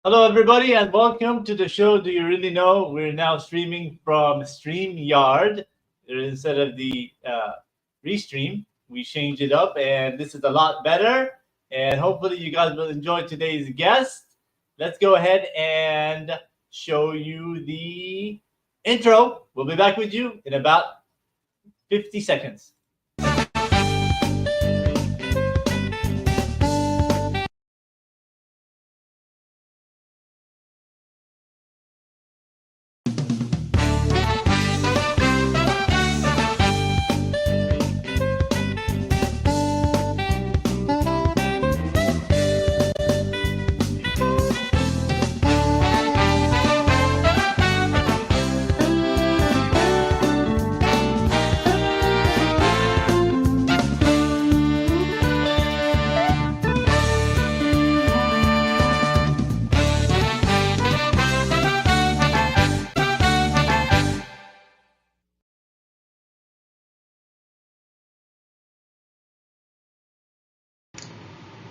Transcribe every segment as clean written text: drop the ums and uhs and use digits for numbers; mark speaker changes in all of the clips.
Speaker 1: Hello, everybody, and welcome to the show. Do you really know? We're now streaming from StreamYard instead of the Restream. We changed it up, and this is a lot better. And hopefully, you guys will enjoy today's guest. Let's go ahead and show you the intro. We'll be back with you in about 50 seconds.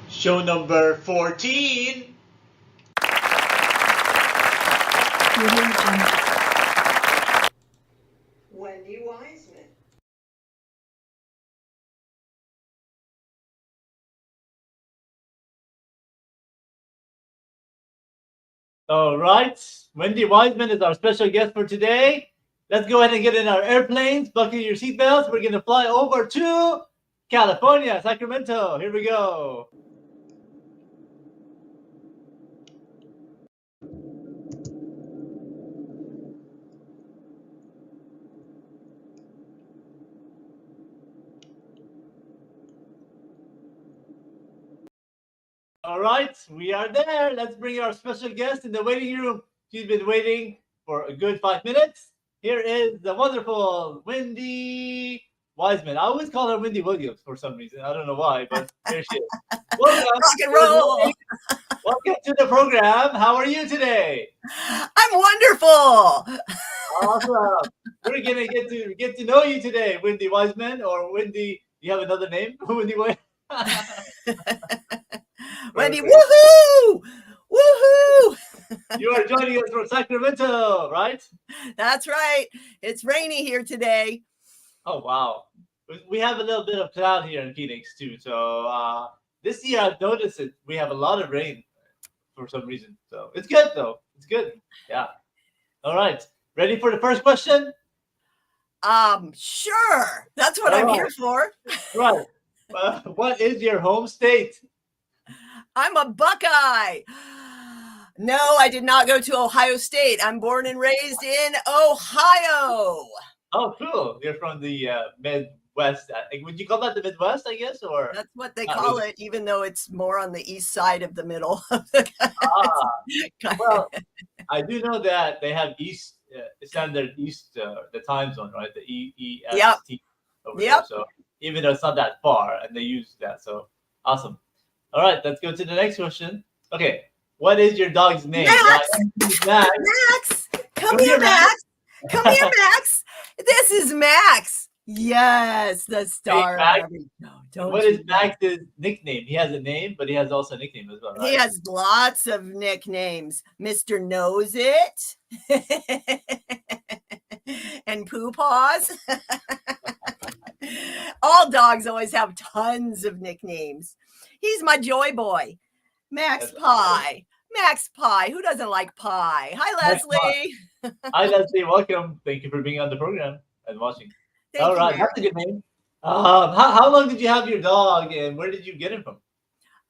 Speaker 1: Show number 14.
Speaker 2: Wendy Wiseman.
Speaker 1: All right. Wendy Wiseman is our special guest for today. Let's go ahead and get in our airplanes, buckle your seatbelts. We're going to fly over to California, Sacramento. Here we go. All right, we are there. Let's bring our special guest in the waiting room. She's been waiting for a good 5 minutes. Here is the wonderful Wendy Wiseman. I always call her Wendy Williams for some reason. I don't know why, but there she is. Welcome.
Speaker 2: Rock and roll.
Speaker 1: Welcome to the program. How are you today?
Speaker 2: I'm wonderful.
Speaker 1: Awesome. We're gonna get to know you today, Wendy Wiseman, or Wendy. You have another name, Wendy Wiseman.
Speaker 2: Wendy, woohoo! Woohoo!
Speaker 1: You are joining us from Sacramento, right?
Speaker 2: That's right. It's rainy here today.
Speaker 1: Oh, wow. We have a little bit of cloud here in Phoenix, too. So this year I've noticed that we have a lot of rain for some reason. So it's good, though. It's good. Yeah. All right. Ready for the first question?
Speaker 2: Sure. That's what I'm here for.
Speaker 1: Right. What is your home state?
Speaker 2: I'm a Buckeye. No, I did not go to Ohio State. I'm born and raised in Ohio.
Speaker 1: Oh, cool. You're from the Midwest. Would you call that the Midwest, I guess? Or
Speaker 2: that's what they call it, even though it's more on the east side of the middle of the
Speaker 1: well, I do know that they have East standard East, the time zone, right? The EEST over there. So even though it's not that far, and they use that. So awesome. All right, let's go to the next question. Okay, what is your dog's name?
Speaker 2: Max!
Speaker 1: Max!
Speaker 2: Max! Come here, Max! Come here, Max! This is Max! Yes, the star.
Speaker 1: Hey, what is Max's nickname? He has a name, but he has also a nickname as well, right?
Speaker 2: He has lots of nicknames. Mr. Knows It. And Poo Paws. All dogs always have tons of nicknames. He's my joy boy. Max Pie. Max Pie. Who doesn't like pie? Hi, Leslie.
Speaker 1: Hi, Leslie. Welcome. Thank you for being on the program and watching.
Speaker 2: Thank
Speaker 1: All right.
Speaker 2: you,
Speaker 1: That's a good name. How long did you have your dog, and where did you get him from?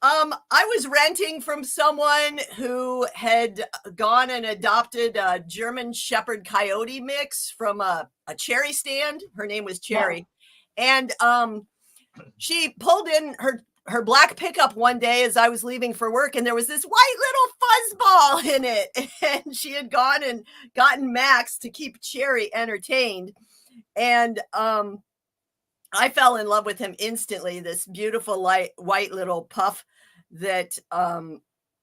Speaker 2: I was renting from someone who had gone and adopted a German Shepherd Coyote mix from a cherry stand. Her name was Cherry. Wow. And she pulled in her black pickup one day as I was leaving for work, and there was this white little fuzzball in it. And she had gone and gotten Max to keep Cherry entertained. And I fell in love with him instantly, this beautiful white little puff that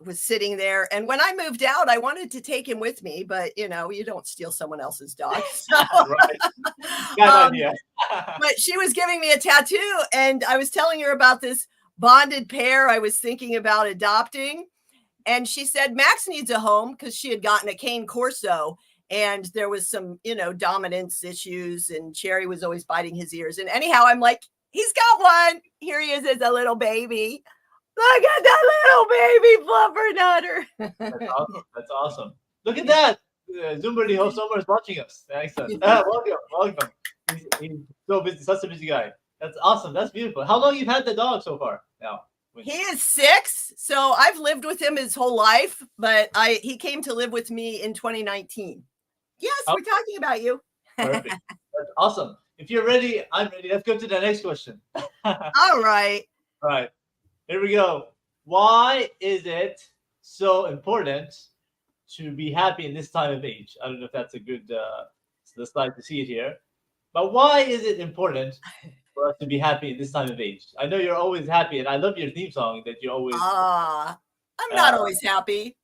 Speaker 2: was sitting there. And when I moved out, I wanted to take him with me, but you don't steal someone else's dog. So.
Speaker 1: Right.
Speaker 2: But she was giving me a tattoo, and I was telling her about this bonded pair I was thinking about adopting. And she said Max needs a home because she had gotten a cane corso and there was some, dominance issues and Cherry was always biting his ears. And anyhow, I'm like, he's got one. Here he is as a little baby. Look at that little baby fluffer nutter.
Speaker 1: That's awesome. That's awesome. Look at that. Zumba the host Omar is watching us. Excellent. Welcome. He's so busy, such a busy guy. That's awesome. That's beautiful. How long you've had the dog so far now?
Speaker 2: He is 6, so I've lived with him his whole life, but he came to live with me in 2019. Yes, we're talking about you.
Speaker 1: Perfect. That's awesome. If you're ready, I'm ready. Let's go to the next question.
Speaker 2: All right.
Speaker 1: All right. Here we go. Why is it so important to be happy in this time of age? I don't know if that's a good slide to see it here. But why is it important for us to be happy in this time of age? I know you're always happy, and I love your theme song that you always.
Speaker 2: I'm not always happy,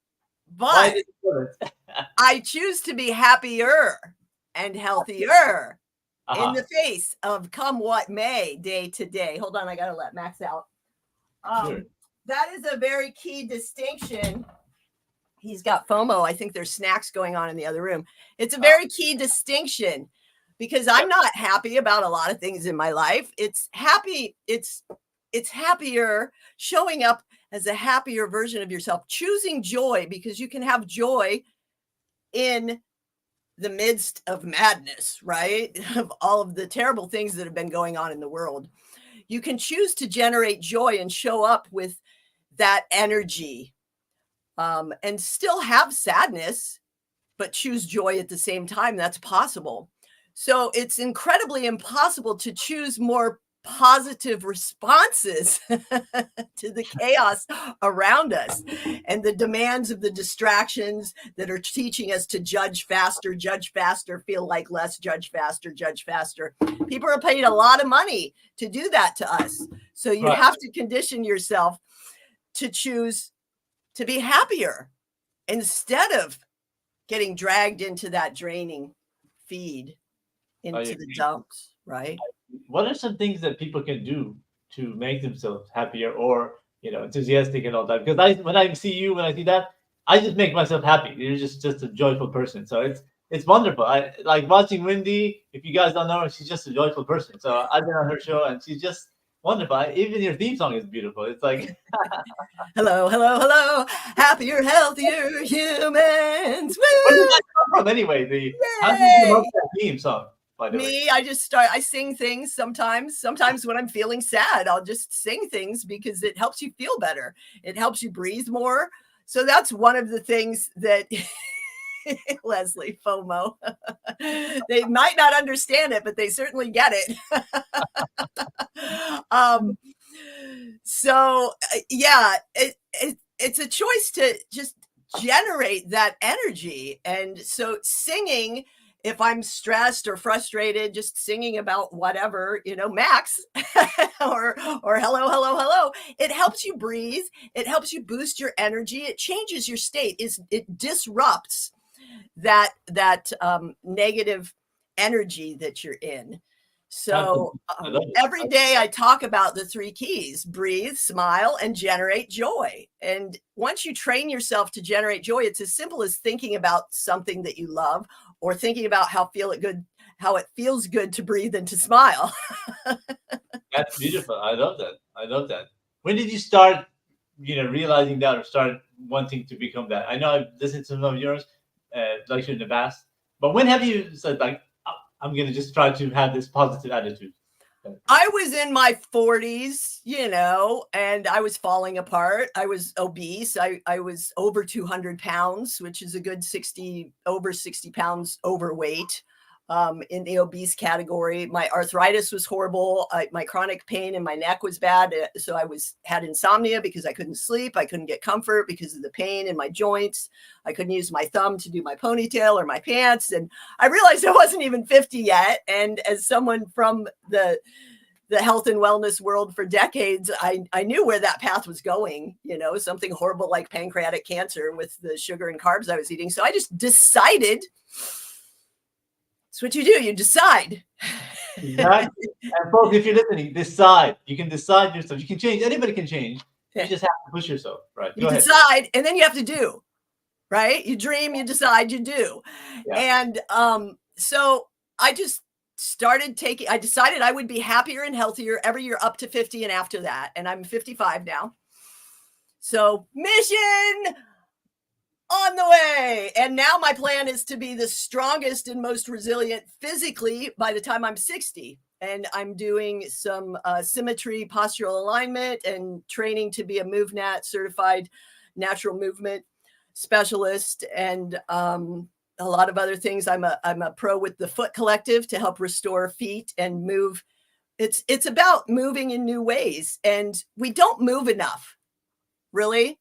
Speaker 1: Why
Speaker 2: but
Speaker 1: is it important?
Speaker 2: I choose to be happier and healthier
Speaker 1: Uh-huh.
Speaker 2: in the face of come what may, day to day. Hold on, I gotta let Max out.
Speaker 1: Sure.
Speaker 2: That is a very key distinction. He's got FOMO. I think there's snacks going on in the other room. It's a very key distinction because I'm not happy about a lot of things in my life. It's happy. It's happier showing up as a happier version of yourself, choosing joy because you can have joy in the midst of madness, right? Of all of the terrible things that have been going on in the world. You can choose to generate joy and show up with that energy and still have sadness, but choose joy at the same time. That's possible. So it's incredibly impossible to choose more positive responses to the chaos around us and the demands of the distractions that are teaching us to judge faster, feel like less, judge faster. People are paid a lot of money to do that to us. So you have to condition yourself to choose to be happier instead of getting dragged into that draining feed into the dumps, right?
Speaker 1: What are some things that people can do to make themselves happier or enthusiastic and all that? Because when I see that, I just make myself happy. You're just a joyful person. So it's wonderful. I like watching Wendy. If you guys don't know her, she's just a joyful person. So I've been on her show and she's just wonderful. Even your theme song is beautiful. It's like
Speaker 2: hello, happier, healthier humans.
Speaker 1: Where did that come from anyway? How did you love that theme song?
Speaker 2: Me, I sing things sometimes. Sometimes when I'm feeling sad, I'll just sing things because it helps you feel better. It helps you breathe more. So that's one of the things that Leslie, FOMO. They might not understand it, but they certainly get it. It's a choice to just generate that energy. And so singing, if I'm stressed or frustrated, just singing about whatever, Max or hello, it helps you breathe. It helps you boost your energy. It changes your state. It disrupts that negative energy that you're in. So every day I talk about the 3 keys: breathe, smile, and generate joy. And once you train yourself to generate joy, it's as simple as thinking about something that you love or thinking about how it feels good to breathe and to smile.
Speaker 1: That's beautiful. I love that. When did you start, realizing that or start wanting to become that? I know I've listened to some of yours, lecture in the past, but when have you said like, I'm going to just try to have this positive attitude?
Speaker 2: I was in my 40s, and I was falling apart. I was obese. I was over 200 pounds, which is a good over 60 pounds overweight. In the obese category. My arthritis was horrible. My chronic pain in my neck was bad. So I had insomnia because I couldn't sleep. I couldn't get comfort because of the pain in my joints. I couldn't use my thumb to do my ponytail or my pants. And I realized I wasn't even 50 yet. And as someone from the health and wellness world for decades, I knew where that path was going, something horrible like pancreatic cancer with the sugar and carbs I was eating. So I just decided. It's what you do. You decide.
Speaker 1: Exactly. And folks, if you're listening, decide. You can decide yourself. You can change. Anybody can change. You just have to push yourself, right?
Speaker 2: You decide, and then you have to do, right? You dream, you decide, you do. Yeah. And so I just I decided I would be happier and healthier every year up to 50 and after that. And I'm 55 now. So mission on the way. And now my plan is to be the strongest and most resilient physically by the time I'm 60. And I'm doing some symmetry, postural alignment, and training to be a MoveNat certified natural movement specialist, and a lot of other things. I'm a pro with the Foot Collective to help restore feet and move. It's about moving in new ways, and we don't move enough, really,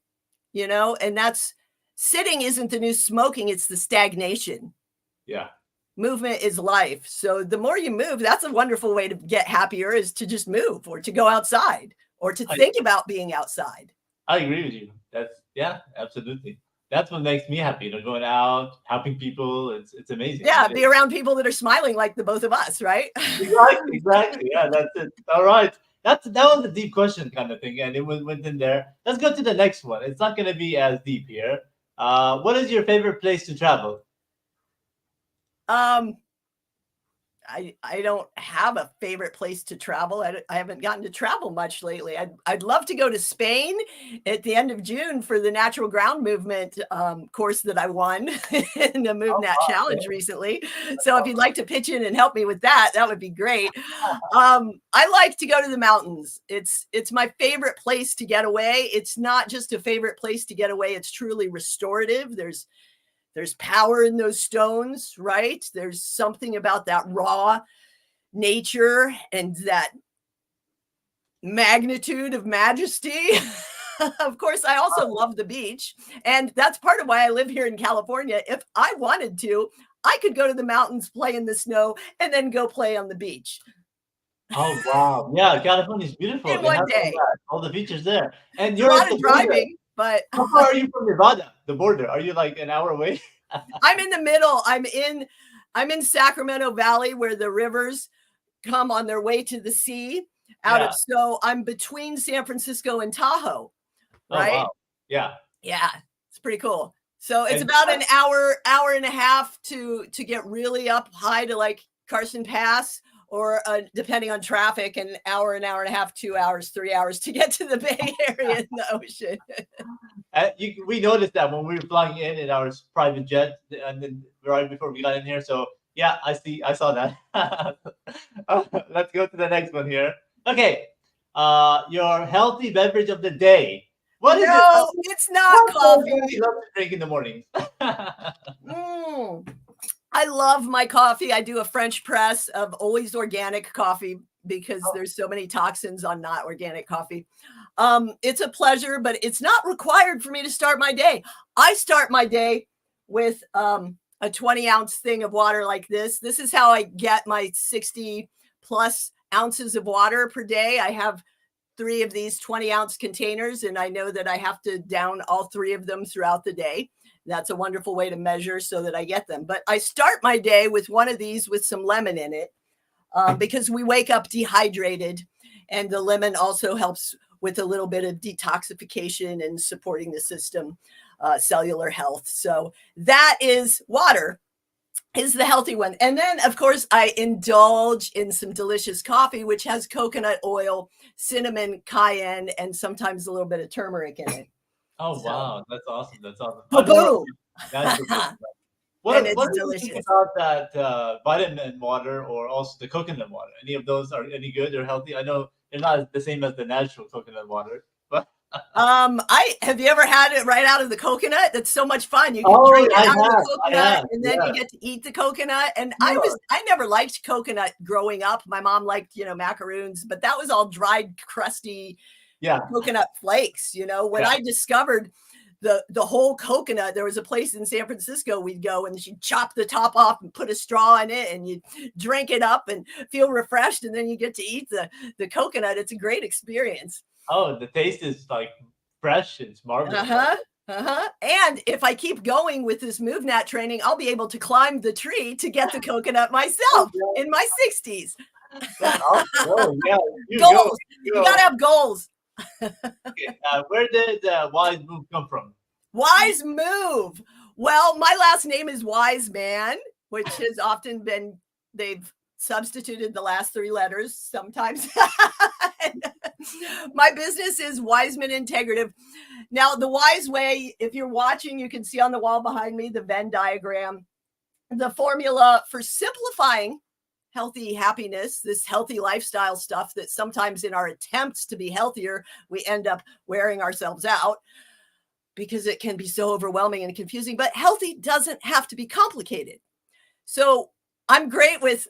Speaker 2: and that's sitting isn't the new smoking, it's the stagnation.
Speaker 1: Yeah.
Speaker 2: Movement is life. So the more you move, that's a wonderful way to get happier, is to just move or to go outside or to think about being outside.
Speaker 1: I agree with you. Yeah, absolutely. That's what makes me happy, going out, helping people. It's amazing.
Speaker 2: Yeah, be around people that are smiling like the both of us, right?
Speaker 1: Exactly. Yeah, that's it. All right. That was a deep question kind of thing, and it went in there. Let's go to the next one. It's not going to be as deep here. What is your favorite place to travel?
Speaker 2: I don't have a favorite place to travel. I haven't gotten to travel much lately. I'd love to go to Spain at the end of June for the natural ground movement course that I won in the MoveNat Challenge recently. So if you'd like to pitch in and help me with that, that would be great. I like to go to the mountains. It's my favorite place to get away. It's not just a favorite place to get away. It's truly restorative. There's power in those stones, right? There's something about that raw nature and that magnitude of majesty. Of course, I also love the beach. And that's part of why I live here in California. If I wanted to, I could go to the mountains, play in the snow, and then go play on the beach.
Speaker 1: Oh, wow. Yeah, California is beautiful.
Speaker 2: In one day.
Speaker 1: All the beaches there. And
Speaker 2: you're a lot of driving. But
Speaker 1: how far are you from Nevada, the border? Are you like an hour away?
Speaker 2: I'm in the middle. I'm in Sacramento Valley, where the rivers come on their way to the sea so I'm between San Francisco and Tahoe. Right?
Speaker 1: Oh, wow. Yeah.
Speaker 2: Yeah. It's pretty cool. So it's about an hour and a half to get really up high to like Carson Pass, or depending on traffic, an hour and a half, 2 hours, 3 hours to get to the Bay Area in the ocean.
Speaker 1: We noticed that when we were flying in our private jet, and then right before we got in here. So yeah, I saw that. Let's go to the next one here. Okay, your healthy beverage of the day. What is it?
Speaker 2: No, it's not coffee.
Speaker 1: You love to drink in the morning.
Speaker 2: I love my coffee. I do a French press of always organic coffee because there's so many toxins on not organic coffee. It's a pleasure, but it's not required for me to start my day. I start my day with a 20-ounce thing of water like this. This is how I get my 60 plus ounces of water per day. I have 3 of these 20-ounce containers, and I know that I have to down all 3 of them throughout the day. That's a wonderful way to measure so that I get them. But I start my day with one of these with some lemon in it because we wake up dehydrated, and the lemon also helps with a little bit of detoxification and supporting the system, cellular health. So that is water, is the healthy one. And then, of course, I indulge in some delicious coffee, which has coconut oil, cinnamon, cayenne, and sometimes a little bit of turmeric in it.
Speaker 1: Oh, wow. That's awesome.
Speaker 2: Boom.
Speaker 1: What do you think about that vitamin water, or also the coconut water? Any of those are any good or healthy? I know they're not the same as the natural coconut water, but
Speaker 2: have you ever had it right out of the coconut? That's so much fun. You can drink it out of the coconut, and then you get to eat the coconut. And I never liked coconut growing up. My mom liked, macaroons, but that was all dried, crusty coconut flakes. When I discovered the whole coconut, there was a place in San Francisco we'd go, and she'd chop the top off and put a straw in it, and you drink it up and feel refreshed, and then you get to eat the coconut. It's a great experience.
Speaker 1: Oh, the taste is like fresh. It's marvelous.
Speaker 2: And if I keep going with this MoveNat training, I'll be able to climb the tree to get the coconut myself in my 60s.
Speaker 1: Oh, yeah.
Speaker 2: Goals. You gotta have goals.
Speaker 1: Okay. Where did Wise Move come from?
Speaker 2: Wise Move. Well, my last name is Wiseman, which has often been, they've substituted the last 3 letters sometimes. My business is Wiseman Integrative. Now, the Wise Way, if you're watching, you can see on the wall behind me the Venn diagram, the formula for simplifying healthy happiness, this healthy lifestyle stuff that sometimes in our attempts to be healthier, we end up wearing ourselves out because it can be so overwhelming and confusing. But healthy doesn't have to be complicated. So I'm great with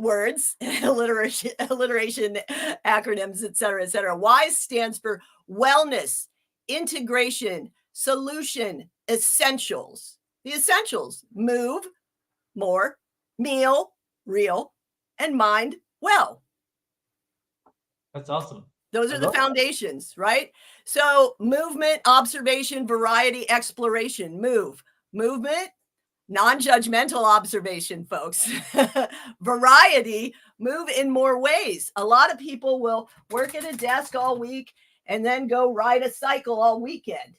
Speaker 2: words, alliteration, acronyms, et cetera, et cetera. WISE stands for wellness, integration, solution, essentials. The essentials: move, more, meal, real, and mind well.
Speaker 1: That's awesome.
Speaker 2: Those are the foundations, right? So movement, observation, variety, exploration. Movement, non-judgmental observation, folks. Variety, move in more ways. A lot of people will work at a desk all week and then go ride a cycle all weekend.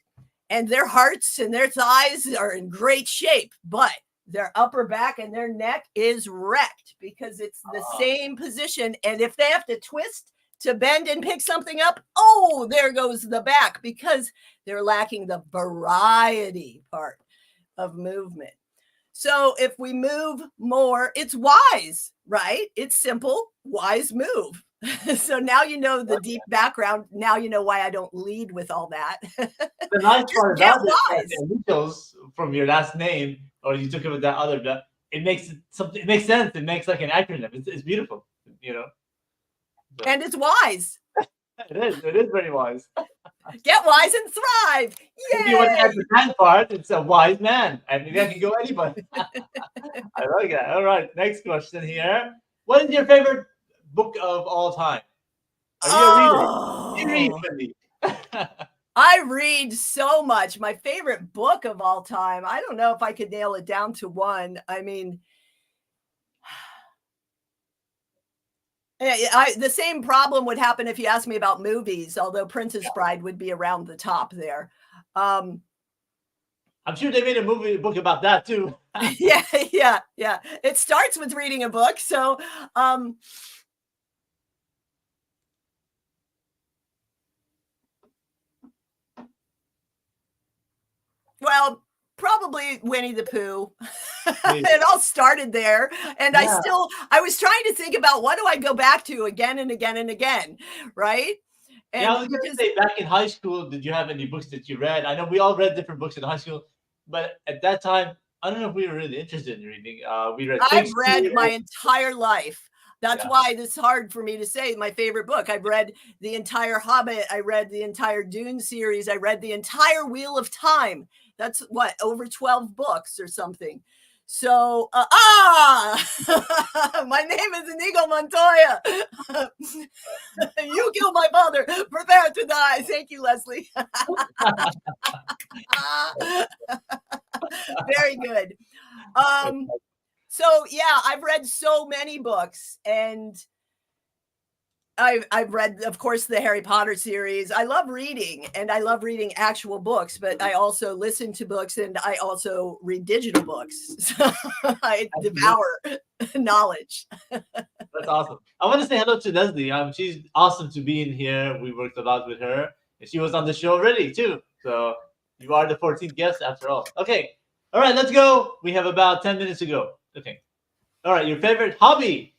Speaker 2: And their hearts and their thighs are in great shape, but their upper back and their neck is wrecked because it's the same position. And if they have to twist to bend and pick something up, oh, there goes the back, because they're lacking the variety part of movement. So if we move more, it's wise, right? It's simple, wise move. So now you know the deep background. Now you know why I don't lead with all that.
Speaker 1: The nice part
Speaker 2: Get
Speaker 1: about
Speaker 2: wise.
Speaker 1: it, the initials from your last name, or you took it with that other, it makes something. It makes sense. It makes like an acronym. It's beautiful, you know. So,
Speaker 2: and it's wise.
Speaker 1: It is. It is very wise.
Speaker 2: Get wise and thrive. Yay!
Speaker 1: If you want to add the man part, it's a wise man. I mean, that can go anybody. I like that. All right. Next question here. What is your favorite book of all time? Are you a reader? You read, Wendy.
Speaker 2: I read so much. My favorite book of all time, I don't know if I could nail it down to one. I mean, the same problem would happen if you asked me about movies, although Princess Bride would be around the top there.
Speaker 1: I'm sure they made a book about that too.
Speaker 2: Yeah. It starts with reading a book. So, well, probably Winnie the Pooh. It all started there. And I was trying to think about, what do I go back to again and again and again, right? And
Speaker 1: I was going to say, back in high school, did you have any books that you read? I know we all read different books in high school, but at that time, I don't know if we were really interested in reading. We read.
Speaker 2: I've read my entire life. That's why it's hard for me to say my favorite book. I've read the entire Hobbit. I read the entire Dune series. I read the entire Wheel of Time. That's what, over 12 books or something. So, my name is Inigo Montoya. You killed my father. Prepare to die. Thank you, Leslie. Very good. So yeah, I've read so many books, and I've read, of course, the Harry Potter series. I love reading, and I love reading actual books, but I also listen to books, and I also read digital books. So I devour knowledge.
Speaker 1: That's awesome. I want to say hello to Leslie. She's awesome to be in here. We worked a lot with her, and she was on the show already too. So you are the 14th guest after all. Okay. All right, let's go. We have about 10 minutes to go. Okay. All right, your favorite hobby?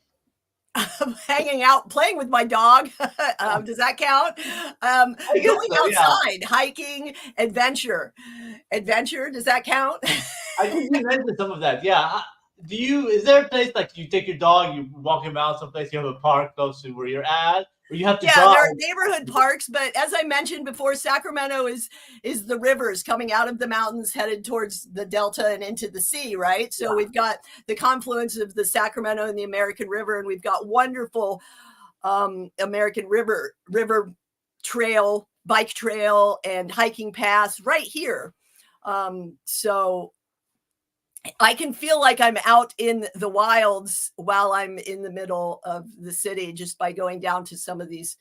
Speaker 2: Hanging out, playing with my dog. Does that count? Going outside, hiking, adventure. Adventure, does that count?
Speaker 1: I think you mentioned some of that. Yeah. Is there a place like you take your dog, you walk him out someplace, you have a park close to where you're at, or you have to drive?
Speaker 2: There are neighborhood parks, but as I mentioned before, Sacramento is the rivers coming out of the mountains headed towards the Delta and into the sea, right? So we've got the confluence of the Sacramento and the American River, and we've got wonderful American River trail, bike trail, and hiking paths right here. So I can feel like I'm out in the wilds while I'm in the middle of the city, just by going down to some of these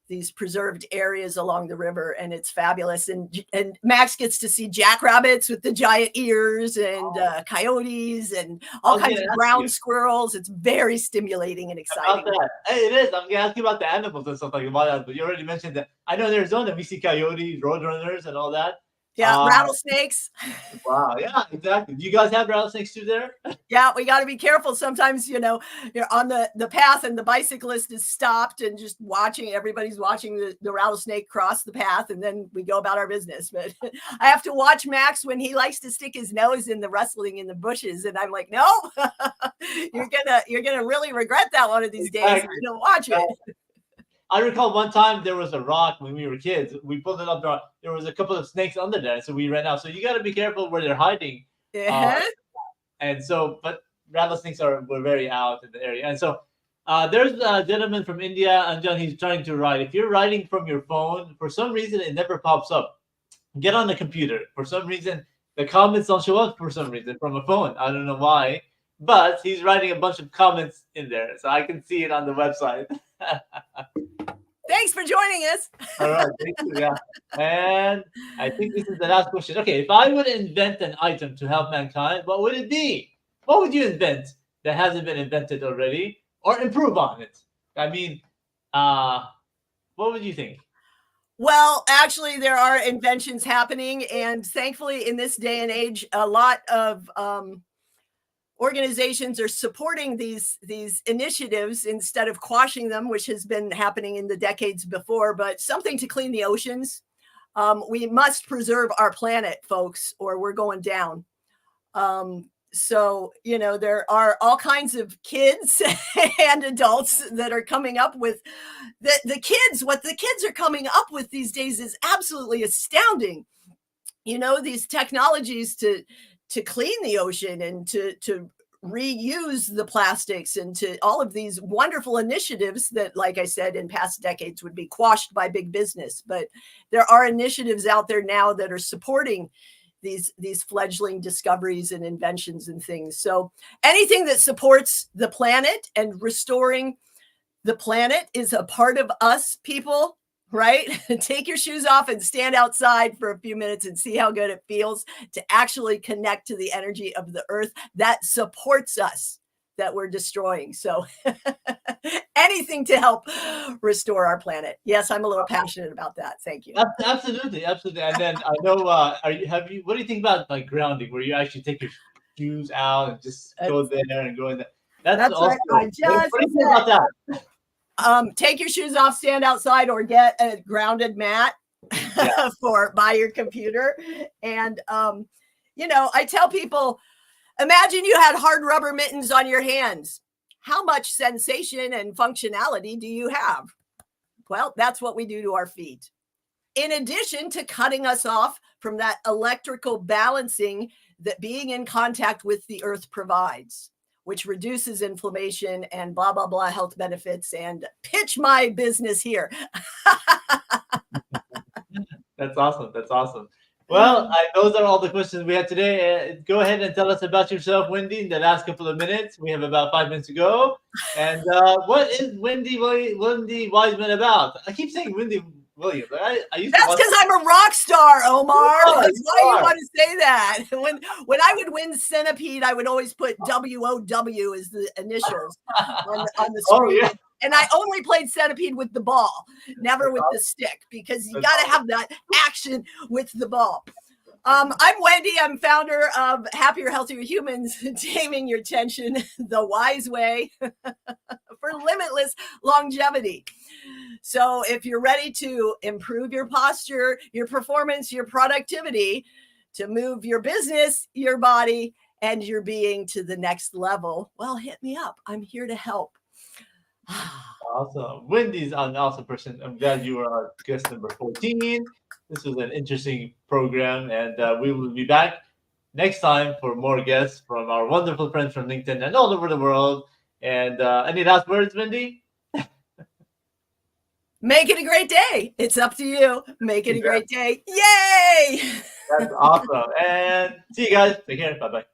Speaker 2: these preserved areas along the river, and it's fabulous. And Max gets to see jackrabbits with the giant ears, and coyotes, and all kinds of ground squirrels. It's very stimulating and exciting.
Speaker 1: About that. Hey, it is. I'm gonna ask you about the animals and stuff like that. But you already mentioned that. I know in Arizona we see coyotes, roadrunners, and all that.
Speaker 2: Yeah, rattlesnakes.
Speaker 1: Wow. Yeah, exactly. Do you guys have rattlesnakes too there?
Speaker 2: Yeah, we got to be careful. Sometimes, you're on the path and the bicyclist is stopped and just watching. Everybody's watching the rattlesnake cross the path, and then we go about our business. But I have to watch Max when he likes to stick his nose in the rustling in the bushes, and I'm like, no, you're gonna really regret that one of these days if you don't watch it.
Speaker 1: I recall one time there was a rock when we were kids. We pulled it up. There was a couple of snakes under there, so we ran out. So you got to be careful where they're hiding. And so, but rattlesnakes were very out in the area. And so there's a gentleman from India, Anjan. He's trying to write. If you're writing from your phone, for some reason it never pops up. Get on the computer. For some reason, the comments don't show up for some reason from a phone. I don't know why. But he's writing a bunch of comments in there, so I can see it on the website.
Speaker 2: Thanks for joining us.
Speaker 1: All right, thank you. Yeah, and I think this is the last question. Okay, if I would invent an item to help mankind, what would it be? What would you invent that hasn't been invented already, or improve on it? I mean, what would you think?
Speaker 2: Well, actually, there are inventions happening, and thankfully, in this day and age, a lot of organizations are supporting these initiatives instead of quashing them, which has been happening in the decades before. But something to clean the oceans. We must preserve our planet, folks, or we're going down. So, there are all kinds of kids and adults that are coming up with the kids. What the kids are coming up with these days is absolutely astounding. These technologies to clean the ocean and to reuse the plastics, and to all of these wonderful initiatives that, like I said, in past decades would be quashed by big business. But there are initiatives out there now that are supporting these fledgling discoveries and inventions and things. So anything that supports the planet and restoring the planet is a part of us, people. Right? Take your shoes off and stand outside for a few minutes and see how good it feels to actually connect to the energy of the earth that supports us, that we're destroying. So anything to help restore our planet. Yes, I'm a little passionate about that. Thank you.
Speaker 1: Absolutely. And then I know, what do you think about like grounding, where you actually take your shoes out and just go there and go in there? That's also,
Speaker 2: what do you think about that? Take your shoes off, stand outside, or get a grounded mat by your computer. And, I tell people, imagine you had hard rubber mittens on your hands. How much sensation and functionality do you have? Well, that's what we do to our feet. In addition to cutting us off from that electrical balancing that being in contact with the earth provides, which reduces inflammation and blah, blah, blah health benefits, and pitch my business here.
Speaker 1: That's awesome. Well, those are all the questions we have today. Go ahead and tell us about yourself, Wendy, in the last couple of minutes. We have about 5 minutes to go. And what is Wendy Wiseman about? I keep saying Wendy Williams. That's
Speaker 2: because I'm a rock star, Omar. That's why you want to say that. When I would win Centipede, I would always put WOW as the initials on the screen. Oh, yeah. And I only played Centipede with the ball, never with the stick, because you got to have that action with the ball. I'm Wendy. I'm founder of Happier, Healthier Humans, Taming Your Tension the Wise Way for limitless longevity. So if you're ready to improve your posture, your performance, your productivity, to move your business, your body, and your being to the next level, well, hit me up. I'm here to help.
Speaker 1: Awesome. Wendy's an awesome person. I'm glad you were our guest number 14. This was an interesting program, and we will be back next time for more guests from our wonderful friends from LinkedIn and all over the world. And any last words, Wendy?
Speaker 2: Make it a great day. It's up to you. Make it a great day. Yay!
Speaker 1: That's awesome. And see you guys. Take care. Bye-bye.